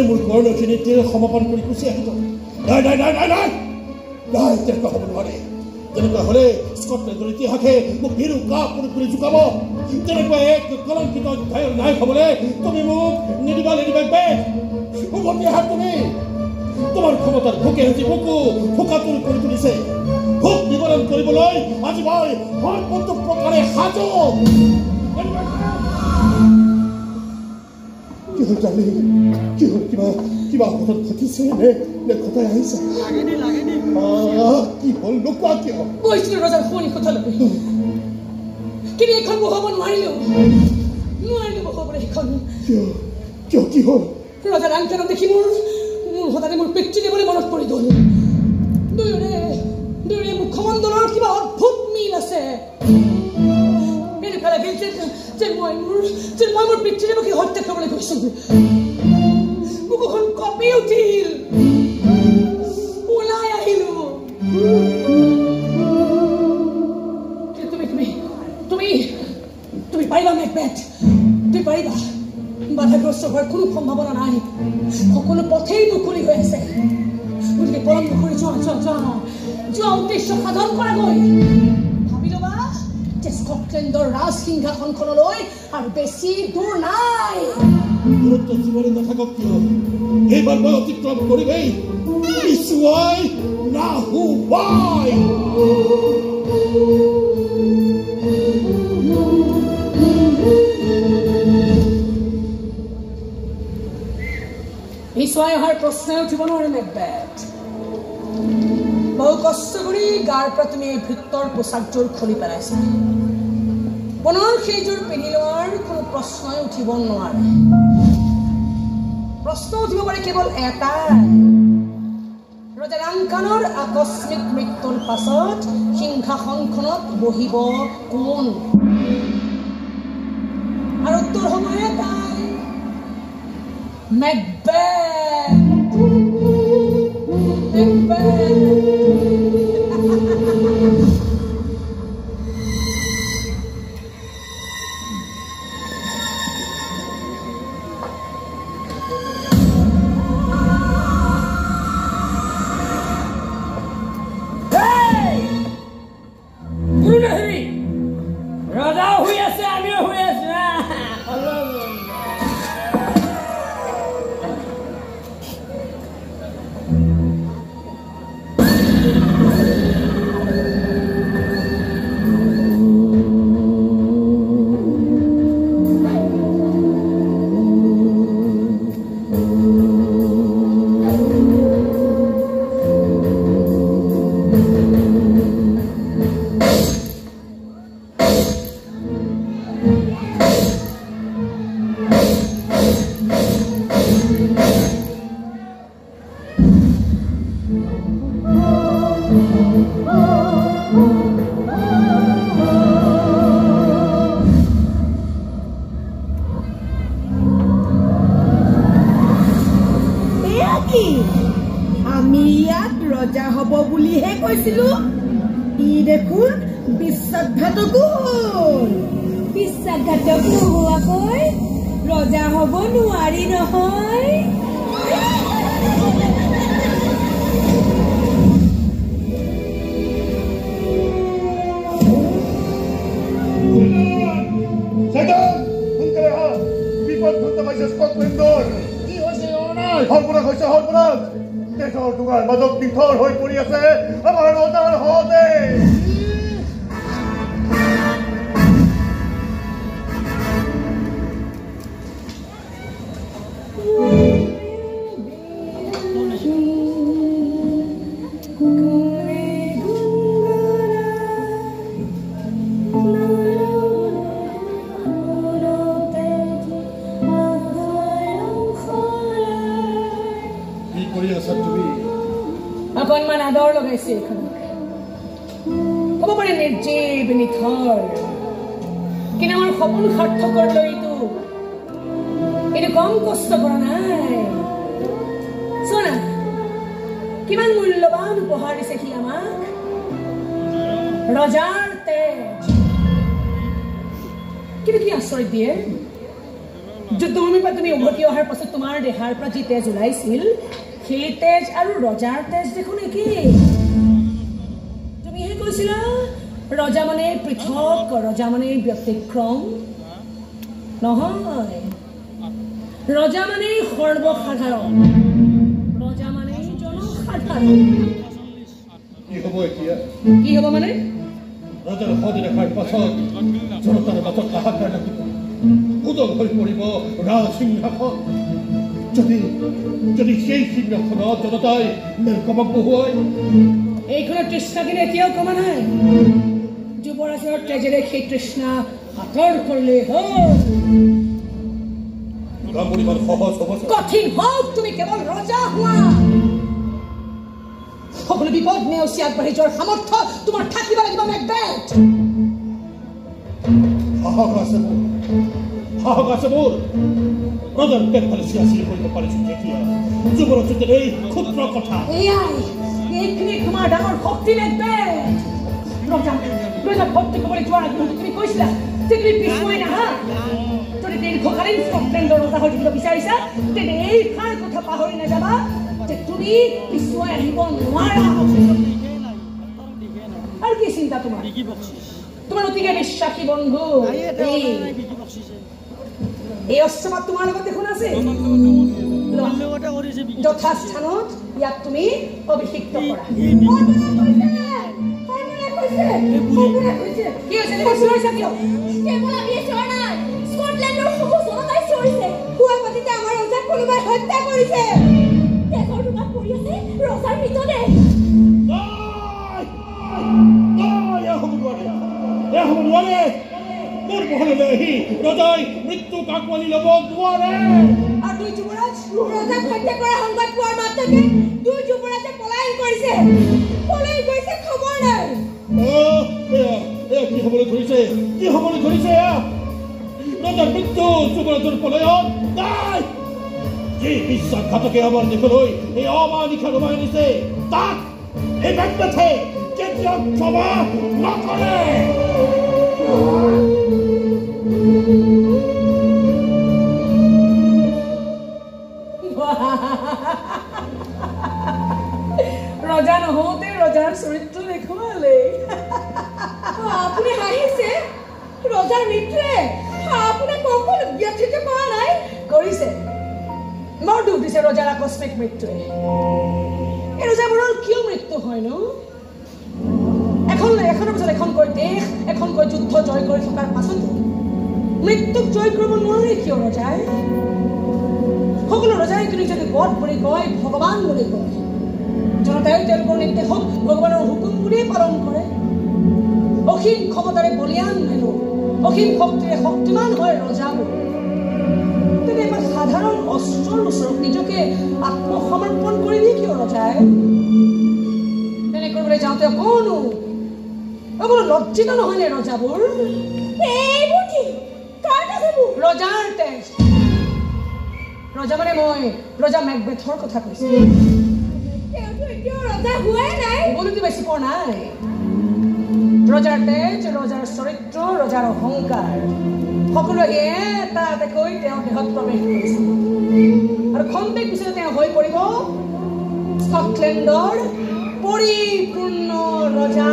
মোৰ কৰ্ণখিনি সমাপন কৰি গুচি আহিব নাই নাই নাই নাই নাই নাই তেনেকুৱা হ'ব নোৱাৰে তেনেকুৱা হ'লে স্কটলেণ্ডৰ ইতিহাসে মোক ভীৰু কাপ কৰি জোকাব তেনেকুৱা এক কলংকিত অধ্যায়ৰ নায়ক হ'বলৈ তুমি মোক নিদিবা বেগ উভতি আহা তুমি তোমাৰ ক্ষমতাৰ ভোকে আজি মোকো ভোকাতুৰ কৰি তুলিছে ভোক নিবাৰণ কৰিবলৈ আজি মই সৰ্বতো প্ৰকাৰে সাজু কি হ'ল জানি কি হ'ল কিবা ঘটনা ঘটিছে নে ঘটাই আহিছে কি হ'ল নোকোৱা কিয় গৈছিলো ৰজাৰ শুৱনি কথালৈ কিন্তু এইখন বহাব নোৱাৰিলো বহাবলৈ সেইখন কিয় কি হ'ল ৰজাৰ আংকাৰক দেখি মোৰ হঠাতে মোৰ পিতৃ দেৱলৈ মনত পৰি গ'ল দুয়োৰে মুখমণ্ডলৰ কিবা অদ্ভুত মিল আছে এনেকুৱা লাগিল যে মই মোৰ পিতৃদেৱকে হত্যা কৰিবলৈ গৈছিলো বুকুখন কঁপি উঠিল ওলাই আহিলো তুমি পাৰিবা মেকবেথ তুমি পাৰিবা বাধাগ্ৰস্ত হোৱাৰ কোনো সম্ভাৱনা নাই সকলো পথেই মুকলি হৈ আছে গতিকে পলম নকৰি যোৱা উদ্দেশ্য সাধন কৰাগৈ ভাবি ল'বা যে স্কটলেণ্ডৰ ৰাজ সিংহাসনখনলৈ আৰু বেছি দূৰ নাই দূৰত্ব জীৱনে নাথাকক কিয় এইবাৰ মই অতিক্ৰম কৰিমেই পিছুৱাই অহাৰ প্ৰশ্নই উঠিব নোৱাৰে মেকবেথ বহু কষ্ট কৰি গাৰ পৰা তুমি ভিতৰ পোচাকযোৰ খুলি পেলাইছা পুনৰ সেইযোৰ পিন্ধি লোৱাৰ কোনো প্ৰশ্নই উঠিব নোৱাৰে প্ৰশ্ন উঠিব পাৰে কেৱল এটাই ৰজা ডাংকানৰ আকস্মিক মৃত্যুৰ পাছত সিংহাসনখনত বহিব কোন আৰু উত্তৰ হ'ব এটাই মেকবেথ হ'ব পাৰে নিৰ্জীৱ নিথৰ কিন্তু আমাৰ সপোন সাৰ্থকৰ লৈতো কম কষ্ট কৰা নাই শোনা কিমান মূল্যৱান উপহাৰ দিছে সি আমাক ৰজাৰ তেজ কিন্তু কি আশ্চৰ্য দিয়ে যুদ্ধভূমিৰ পৰা তুমি উভতি অহাৰ পাছত তোমাৰ দেহাৰ পৰা যি তেজ ওলাইছিল সেই তেজ আৰু ৰজাৰ তেজ দেখোন একেই তুমিহে কৈছিলা ৰজা মানে পৃথক ৰজা মানে ব্যতিক্ৰম নহয় ৰজা মানে সৰ্বসাধাৰণ ৰজা মানে জনসাধাৰণ কি হ'ব মানে ৰজাৰ সদ দেখাৰ পাছত জনতাৰ মাজত হাহাকাৰ লাগিব উদল হৈ পৰিব ৰাজসিংহাসন যদি সেই সিংহাসনত জনতাই মেলকমক বহুৱাই এইখনৰ তৃষ্ণা কিন্তু এতিয়াও কমা নাই যুৱৰাজৰ তেজেৰে সেই তৃষ্ণা আঁতৰ কৰিলে কঠিন হওক তুমি কেৱল ৰজা হোৱা সকলো বিপদ নেওচি আগবাঢ়ি যোৱাৰ সামৰ্থ্য তোমাৰ থাকিব লাগিব মেকবেথ সাহস আছে মোৰ ৰজাৰ পেট ফালে চিয়াচিৰি কৰিব পাৰিছো যেতিয়া যুৱৰাজৰ এই ক্ষুদ্ৰ কথা এইখিনি তোমাৰ ডাঙৰ শক্তি মেকবেথ ৰজা ভক্তি ক'বলৈ যোৱাৰ আগতে তুমি কৈছিলা যে তুমি পিছুৱাই নাহা যদি দীৰ্ঘকালীন স্কটলেণ্ডৰ ৰজা হৈ থাকিব বিচাৰিছা তেন্তে এই ষাৰ কথা পাহৰি নাযাবা যে তুমি পিছুৱাই আহিব নোৱাৰা আৰু কি চিন্তা তোমাৰ অতিকে বিশ্বাসী বন্ধু এই অস্ত্ৰপাত তোমাৰ লগত দেখোন আছে যথাস্থানত ইয়াক তুমি অভিষিক্ত কৰা কি হৈছে চিঞৰিছা কিয় কেৱল আমি চিঞৰা নাই স্কটলেণ্ডৰ সমূহ জনতাই চিঞৰিছে শুৱাপাতিতে আমাৰ ৰজাক কোনোবাই হত্যা কৰিছে দেশৰ দুটাত পৰি আছে ৰজাৰ মৃতদেহ মোৰ মহললৈ আহি ৰজাই মৃত্যুক আঁকোৱালি ল'ব নোৱাৰে আৰু দুই যুৱৰাজ ৰজাক হত্যা কৰা সংবাদ পোৱাৰ মাত্ৰকে দুই যুৱৰাজে পলায়ন কৰিছে খবৰ নাই কি হ'বলৈ ধৰিছে ৰজাৰ মৃত্যু যুৱৰাজৰ পলায়ন নাই যি বিশ্বাসঘাতকে আমাৰ দেশলৈ এই অমানিশা নমাই আনিছে তাক এই মেকবেথে কেতিয়াও ক্ষমা নকৰে ৰজা নহওঁতে ৰজাৰ চৰিত্ৰ দেখুৱালে আপুনি হাঁহিছে ৰজাৰ মৃত্যুৱে আপোনাক অকল ব্যথিত কৰা নাই কৰিছে বৰ দুখ দিছে ৰজাৰ আকস্মিক মৃত্যুৱে এই ৰজাবোৰৰ কিয় মৃত্যু হয় ন এখনৰ পিছত এখনকৈ দেশ এখনকৈ যুদ্ধ জয় কৰি থকাৰ পাছতো মৃত্যুক জয় কৰিব নোৱাৰে কিয় ৰজাই সকলো ৰজাই নিজকে গড বুলি কয় ভগৱান বুলি কয় জনতাই তেওঁলোকৰ নিৰ্দেশক ভগৱানৰ হুকুম বুলিয়ে পালন কৰে অসীম ক্ষমতাৰে বলিয়ান মেলো অসীম শক্তিৰে শক্তিমান হয় ৰজাবোৰ তেনে এটা সাধাৰণ অস্ত্ৰৰ ওচৰত নিজকে আত্মসমৰ্পণ কৰি দিয়ে কিয় ৰজাই তেনে কৰিবলৈ যাওঁতে অকণো লজ্জিত নহয়নে ৰজাবোৰ ৰজাৰ তেজ ৰজা মানে মই ৰজা মেকবেথৰ কথা কৈছো বলুতি বেছি পোৱা নাই ৰজাৰ তেজ ৰজাৰ চৰিত্ৰ ৰজাৰ অহংকাৰ সকলোৱে এটা এটাকৈ তেওঁ দেহত প্ৰৱেশ কৰিছে আৰু খন্তেক পিছতে তেওঁ হৈ পৰিব স্কটলেণ্ডৰ পৰিপূৰ্ণ ৰজা